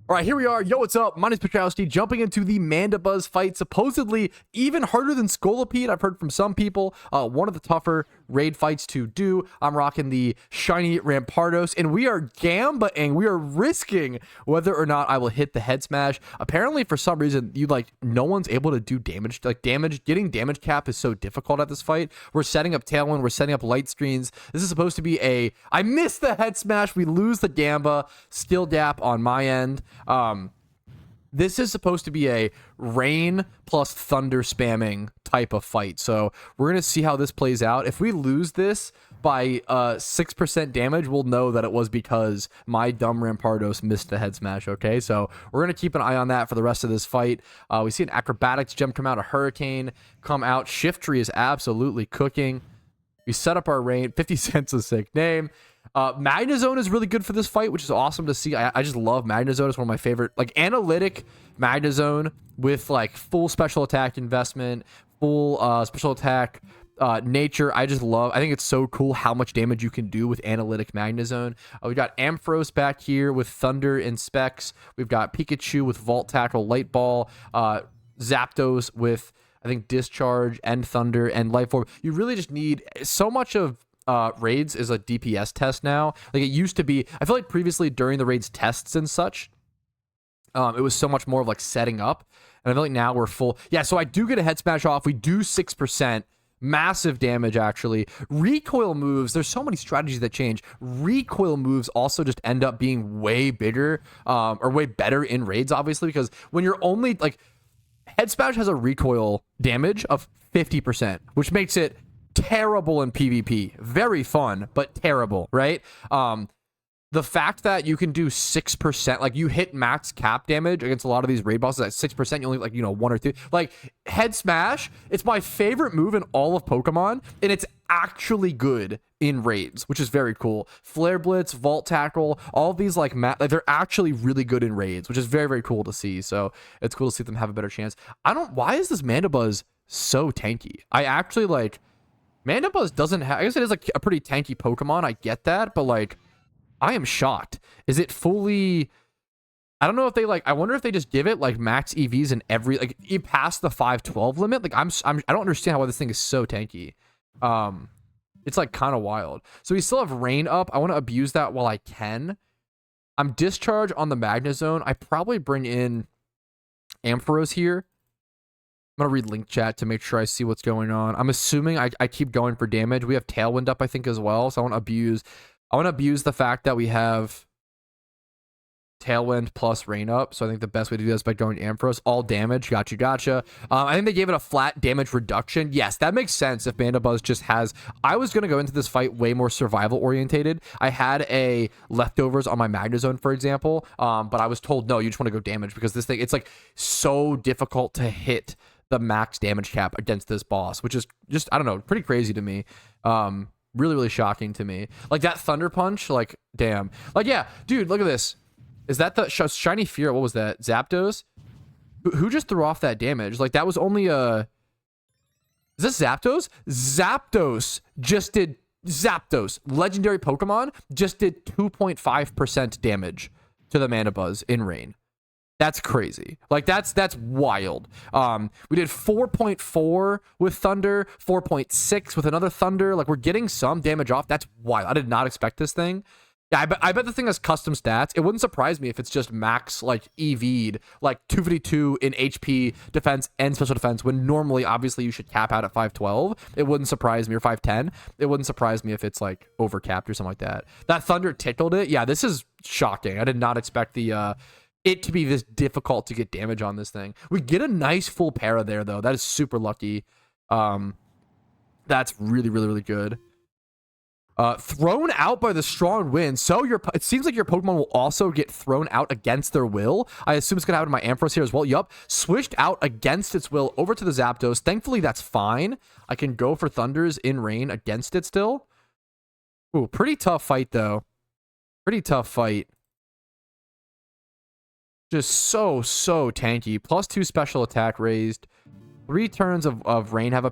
All right, here we are. Yo, what's up? My name's Patrouski, jumping into the Mandibuzz fight. Supposedly even harder than Scolipede. I've heard from some people. One of the tougher raid fights to do. I'm rocking the shiny Rampardos, and we are gambaing. We are risking whether or not I will hit the head smash. Apparently, for some reason, no one's able to do damage. Getting damage cap is so difficult at this fight. We're setting up Tailwind. We're setting up light screens. This is supposed to be I missed the head smash. We lose the Gamba. Still dap on my end. This is supposed to be a rain plus thunder spamming type of fight. So we're going to see how this plays out. If we lose this by 6% damage, we'll know that it was because my dumb Rampardos missed the head smash. Okay, so we're going to keep an eye on that for the rest of this fight. We see an acrobatics gem come out, a hurricane come out. Shift tree is absolutely cooking. We set up our rain. 50 cents a sick name. Magnezone is really good for this fight, which is awesome to see. I just love Magnezone. It's one of my favorite, analytic Magnezone with full special attack investment, full special attack nature. I think it's so cool how much damage you can do with analytic Magnezone. We've got Ampharos back here with Thunder and Specs. We've got Pikachu with Vault Tackle, Light Ball, Zapdos with, I think, Discharge and Thunder and Light Orb. You really just need so much of raids is a DPS test now. Like it used to be. I feel like previously during the raids tests and such, it was so much more of setting up. And I feel like now we're full. Yeah, so I do get a head smash off. We do 6%. Massive damage, actually. Recoil moves, there's so many strategies that change. Recoil moves also just end up being way bigger, or way better in raids, obviously, because when you're only, head smash has a recoil damage of 50%, which makes it terrible in PvP. Very fun, but terrible, right? The fact that you can do 6%, you hit max cap damage against a lot of these raid bosses at 6%, you only 1 or 2. Head smash, it's my favorite move in all of Pokemon, and it's actually good in raids, which is very cool. Flare Blitz, Vault Tackle, all of these they're actually really good in raids, which is very, very cool to see. So it's cool to see them have a better chance. Why is this Mandibuzz so tanky? I actually Mandibuzz doesn't have, I guess it is a pretty tanky Pokemon. I get that, but I am shocked. Is it fully, I don't know if they I wonder if they just give it max EVs in every, past the 512 limit. I don't understand why this thing is so tanky. It's kind of wild. So we still have rain up. I want to abuse that while I can. I'm discharge on the Magnezone. I probably bring in Ampharos here. I'm going to read link chat to make sure I see what's going on. I'm assuming I keep going for damage. We have Tailwind up, I think, as well. So I want to abuse the fact that we have Tailwind plus rain up. So I think the best way to do that is by going Ampharos. All damage. Gotcha. I think they gave it a flat damage reduction. Yes, that makes sense if Mandibuzz just has... I was going to go into this fight way more survival orientated. I had a leftovers on my Magnezone, for example. But I was told, no, you just want to go damage because this thing, it's so difficult to hit the max damage cap against this boss, which is just, I don't know, pretty crazy to me. Really, really shocking to me. That Thunder Punch, damn. Yeah, dude, look at this. Is that the Shiny Fear? What was that? Zapdos? Who just threw off that damage? That was only a... Is this Zapdos? Zapdos just did... Zapdos, legendary Pokemon, just did 2.5% damage to the Mandibuzz in rain. That's crazy. That's wild. We did 4.4 with Thunder, 4.6 with another Thunder. We're getting some damage off. That's wild. I did not expect this thing. Yeah, I bet the thing has custom stats. It wouldn't surprise me if it's just max, EV'd, 252 in HP, defense, and special defense, when normally, obviously, you should cap out at 512. It wouldn't surprise me, or 510. It wouldn't surprise me if it's, overcapped or something like that. That Thunder tickled it. Yeah, this is shocking. I did not expect it to be this difficult to get damage on this thing. We get a nice full para there, though. That is super lucky. That's really, really, really good. Thrown out by the strong wind. So it seems like your Pokemon will also get thrown out against their will. I assume it's going to happen to my Ampharos here as well. Yup. Swished out against its will over to the Zapdos. Thankfully, that's fine. I can go for Thunders in rain against it still. Ooh, pretty tough fight, though. Pretty tough fight. Just so tanky. +2 special attack raised. 3 turns of rain have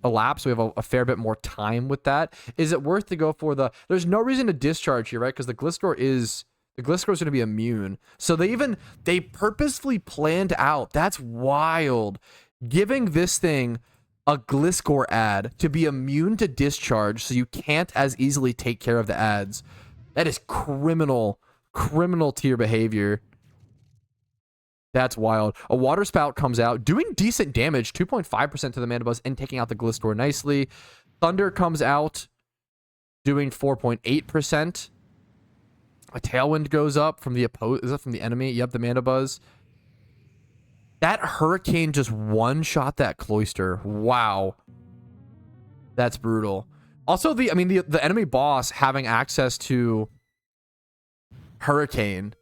elapsed. So we have a fair bit more time with that. Is it worth to go for the... There's no reason to discharge here, right? Because the Gliscor is The Gliscor is going to be immune. So they purposefully planned out. That's wild. Giving this thing a Gliscor ad to be immune to discharge so you can't as easily take care of the ads. That is criminal tier behavior. That's wild. A Water Spout comes out, doing decent damage, 2.5% to the Mandibuzz and taking out the Gliscor nicely. Thunder comes out, doing 4.8%. A Tailwind goes up from the is that from the enemy? Yep, the Mandibuzz. That Hurricane just one-shot that Cloyster. Wow. That's brutal. Also, the enemy boss having access to Hurricane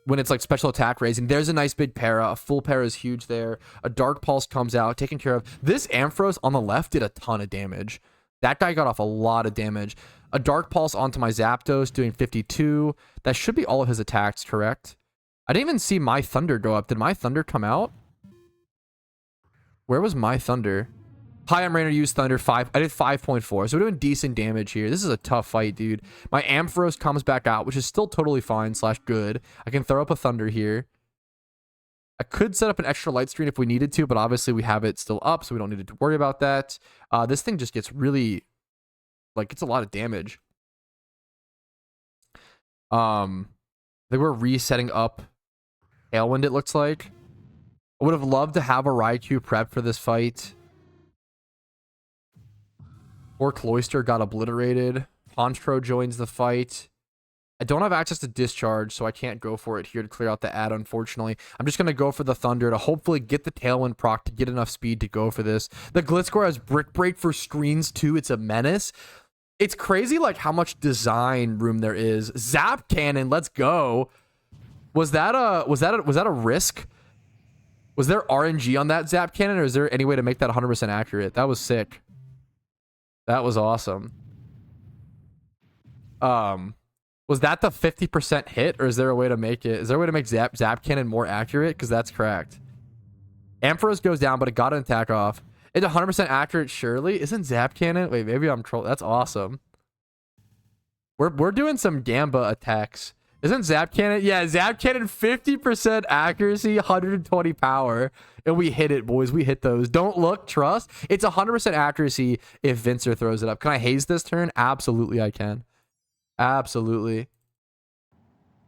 when it's like special attack raising. There's a nice big para. A full para is huge there. A Dark Pulse comes out, taken care of. This Ampharos on the left did a ton of damage. That guy got off a lot of damage. A Dark Pulse onto my Zapdos, doing 52. That should be all of his attacks, correct? I didn't even see my Thunder go up. Did my Thunder come out? Where was my Thunder? Hi, I'm Rainer, used Thunder 5. I did 5.4, so we're doing decent damage here. This is a tough fight, dude. My Ampharos comes back out, which is still totally fine / good. I can throw up a Thunder here. I could set up an extra light screen if we needed to, but obviously we have it still up, so we don't need to worry about that. This thing just gets really, like, it's a lot of damage. I think we're resetting up Tailwind, it looks like. I would have loved to have a Raikou prep for this fight. Poor Cloyster got obliterated. Honchkrow joins the fight. I don't have access to Discharge, so I can't go for it here to clear out the ad, unfortunately. I'm just going to go for the Thunder to hopefully get the Tailwind proc to get enough speed to go for this. The Gliscor has Brick Break for screens, too. It's a menace. It's crazy, like, how much design room there is. Zap Cannon, let's go. Was that a risk? Was there RNG on that Zap Cannon, or is there any way to make that 100% accurate? That was sick. That was awesome. Was that the 50% hit, or is there a way to make it? Is there a way to make Zap Cannon more accurate? Because that's correct. Ampharos goes down, but it got an attack off. It's 100% accurate, surely? Isn't Zap Cannon? Wait, maybe I'm trolling. That's awesome. We're doing some Gamba attacks. Isn't Zap Cannon? Yeah, Zap Cannon 50% accuracy, 120 power. And we hit it, boys. We hit those. Don't look, trust. It's 100% accuracy if Vincer throws it up. Can I haze this turn? Absolutely, I can. Absolutely.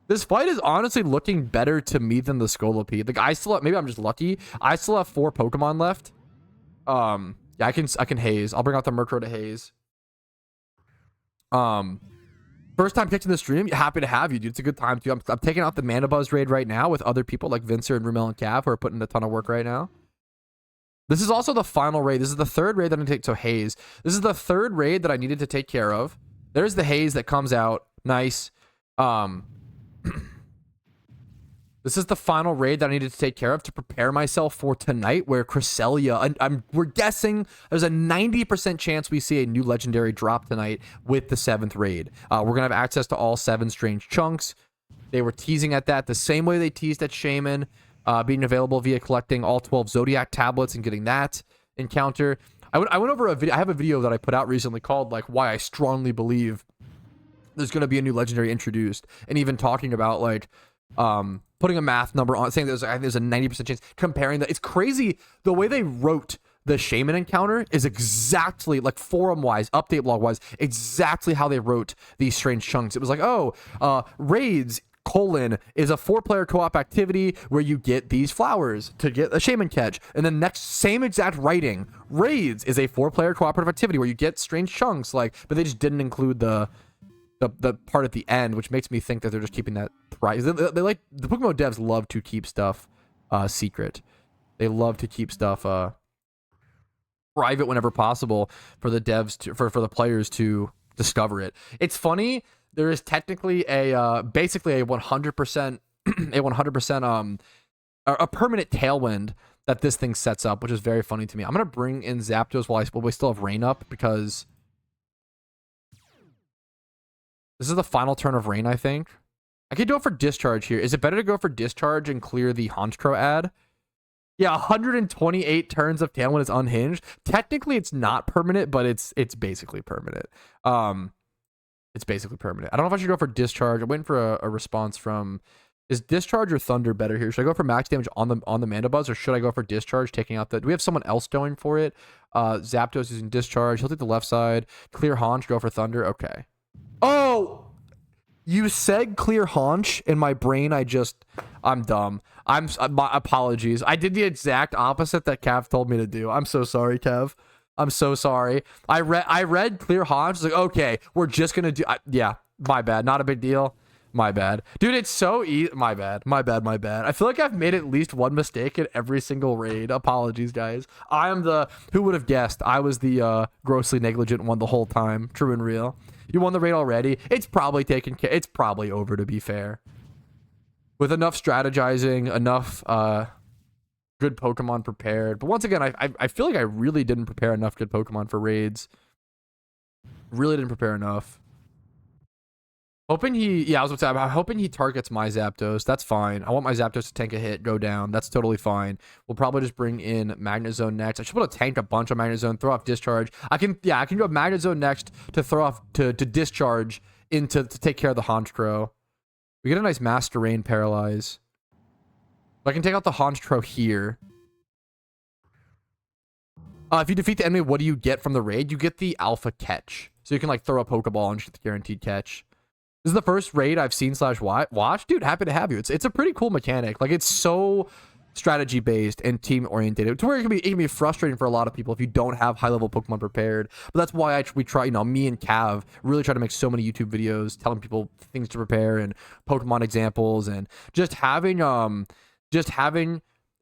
This fight is honestly looking better to me than the Scolipede. Like, I still have, maybe I'm just lucky. I still have 4 Pokemon left. Yeah, I can haze. I'll bring out the Murkrow to haze. First time catching the stream, happy to have you, dude. It's a good time too. I'm taking out the Mandibuzz raid right now with other people like Vincer and Rumel and Cav who are putting a ton of work right now. This is also the final raid. This is the 3rd raid that I need to take. So haze. This is the 3rd raid that I needed to take care of. There's the haze that comes out. Nice. This is the final raid that I needed to take care of to prepare myself for tonight, where Cresselia, we're guessing there's a 90% chance we see a new legendary drop tonight with the 7th raid. We're going to have access to all 7 strange chunks. They were teasing at that the same way they teased at Shaman, being available via collecting all 12 Zodiac tablets and getting that encounter. I went over a video. I have a video that I put out recently called, like, why I strongly believe there's going to be a new legendary introduced, and even talking about, like, putting a math number on, saying there's a 90% chance, comparing that. It's crazy the way they wrote the Shaman encounter is exactly, like, forum wise, update log wise, exactly how they wrote these strange chunks. It was like, oh, raids is a 4-player co-op activity where you get these flowers to get a Shaman catch, and then next same exact writing, raids is a 4-player cooperative activity where you get strange chunks, like, but they just didn't include the part at the end, which makes me think that they're just keeping that private. They like, the PokeMMO devs love to keep stuff secret. They love to keep stuff private whenever possible for the devs to, for the players to discover it. It's funny. There is technically a basically a 100% a permanent Tailwind that this thing sets up, which is very funny to me. I'm gonna bring in Zapdos while we still have Rain up, because this is the final turn of Rain, I think. I could go for Discharge here. Is it better to go for Discharge and clear the Honchkrow ad? Yeah, 128 turns of Tailwind is unhinged. Technically, it's not permanent, but it's basically permanent. It's basically permanent. I don't know if I should go for Discharge. I'm waiting for a response from... Is Discharge or Thunder better here? Should I go for max damage on the Mandibuzz, or should I go for Discharge, taking out the... Do we have someone else going for it? Zapdos using Discharge. He'll take the left side. Clear Haunch, go for Thunder. Okay. Oh! You said Clear Haunch. In my brain, I'm dumb. My apologies. I did the exact opposite that Cav told me to do. I'm so sorry, Kev. I'm so sorry. I read Clear Haunch. It's like, okay, we're just gonna do... yeah, my bad. Not a big deal. My bad. Dude, it's so easy. My bad. I feel like I've made at least one mistake in every single raid. Apologies, guys. I am the... Who would have guessed? I was the grossly negligent one the whole time. True and real. You won the raid already. It's probably taken care... It's probably over, to be fair. With enough strategizing, enough good Pokemon prepared. But once again, I feel like I really didn't prepare enough good Pokemon for raids. Really didn't prepare enough. Hoping he... Yeah, I was about to say, I'm hoping he targets my Zapdos. That's fine. I want my Zapdos to tank a hit, go down. That's totally fine. We'll probably just bring in Magnezone next. I should be able to tank a bunch of Magnezone, throw off Discharge. I can go Magnezone next to throw off... To Discharge into... To take care of the Honchkrow. We get a nice Master Rain Paralyze. But I can take out the Honchkrow here. If you defeat the enemy, what do you get from the raid? You get the Alpha Catch. So you can, like, throw a Pokeball and just get the guaranteed catch. This is the first raid I've seen / watch. Dude, happy to have you. It's a pretty cool mechanic. Like, it's so strategy based and team oriented to where it can be frustrating for a lot of people if you don't have high level Pokemon prepared. But that's why we try, me and Cav really try to make so many YouTube videos telling people things to prepare and Pokemon examples, and just having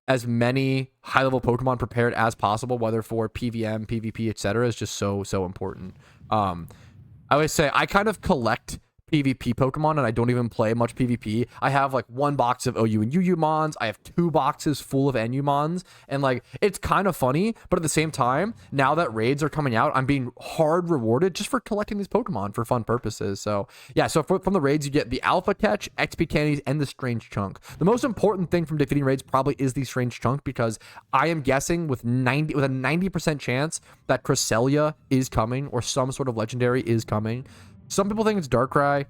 as many high level Pokemon prepared as possible, whether for PVM, PvP, etc., is just so important. I always say I kind of collect PvP Pokemon, and I don't even play much PvP. I have like 1 box of OU and UU Mons. I have 2 boxes full of NU Mons, and like it's kind of funny, but at the same time, now that raids are coming out, I'm being hard rewarded just for collecting these Pokemon for fun purposes. So yeah, so from the raids, you get the Alpha Catch, XP Candies, and the Strange Chunk. The most important thing from defeating raids probably is the Strange Chunk, because I am guessing with a 90% chance that Cresselia is coming, or some sort of legendary is coming. Some people think it's Darkrai.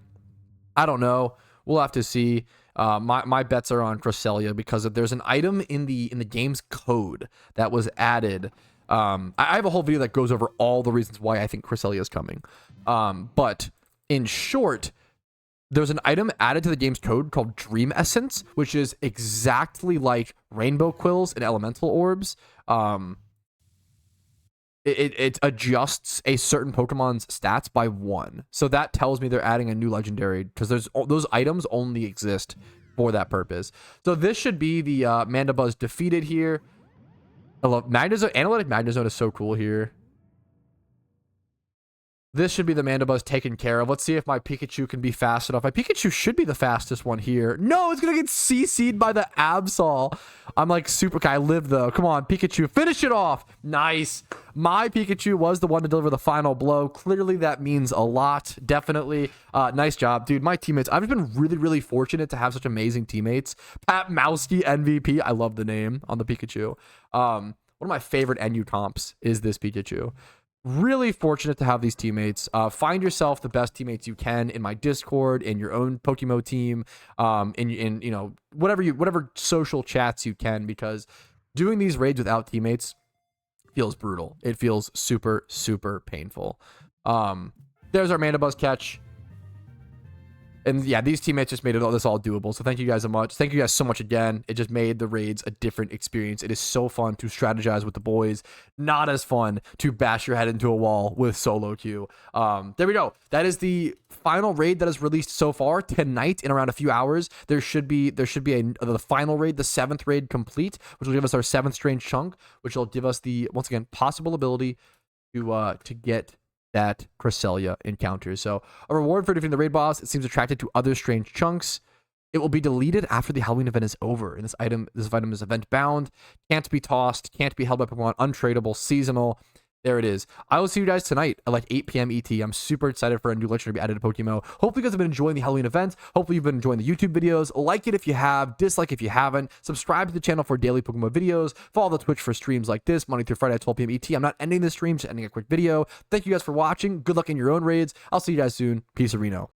I don't know. We'll have to see. My bets are on Cresselia because there's an item in the game's code that was added. I have a whole video that goes over all the reasons why I think Cresselia is coming. But in short, there's an item added to the game's code called Dream Essence, which is exactly like Rainbow Quills and Elemental Orbs. It adjusts a certain Pokemon's stats by 1. So that tells me they're adding a new legendary, because those items only exist for that purpose. So this should be the Mandibuzz defeated here. I love Magnezone. Analytic Magnezone is so cool here. This should be the Mandibuzz taken care of. Let's see if my Pikachu can be fast enough. My Pikachu should be the fastest one here. No, it's going to get CC'd by the Absol. I'm like super... Okay, I live though. Come on, Pikachu. Finish it off. Nice. My Pikachu was the one to deliver the final blow. Clearly, that means a lot. Definitely. Nice job, dude. My teammates... I've been really fortunate to have such amazing teammates. Pat Mowski MVP. I love the name on the Pikachu. One of my favorite NU comps is this Pikachu. Really fortunate to have these teammates. Find yourself the best teammates you can in my Discord, in your own PokeMMO team, in whatever social chats you can, because doing these raids without teammates feels brutal. It feels super painful. There's our Mandibuzz catch. And yeah, these teammates just made this all doable. So thank you guys so much. Thank you guys so much again. It just made the raids a different experience. It is so fun to strategize with the boys. Not as fun to bash your head into a wall with solo queue. There we go. That is the final raid that is released so far. Tonight, in around a few hours, there should be the final raid, the 7th raid complete, which will give us our 7th Strange Chunk, which will give us the, once again, possible ability to get that Cresselia encounter. So a reward for defeating the raid boss. It seems attracted to other Strange Chunks. It will be deleted after the Halloween event is over. And this item is event bound, can't be tossed, can't be held by Pokemon, untradeable, seasonal. There it is. I will see you guys tonight at like 8 p.m. ET. I'm super excited for a new legendary to be added to PokeMMO. Hopefully you guys have been enjoying the Halloween events. Hopefully you've been enjoying the YouTube videos. Like it if you have, dislike if you haven't. Subscribe to the channel for daily PokeMMO videos. Follow the Twitch for streams like this, Monday through Friday at 12 p.m. ET. I'm not ending the stream, just ending a quick video. Thank you guys for watching. Good luck in your own raids. I'll see you guys soon. Peace, Reno.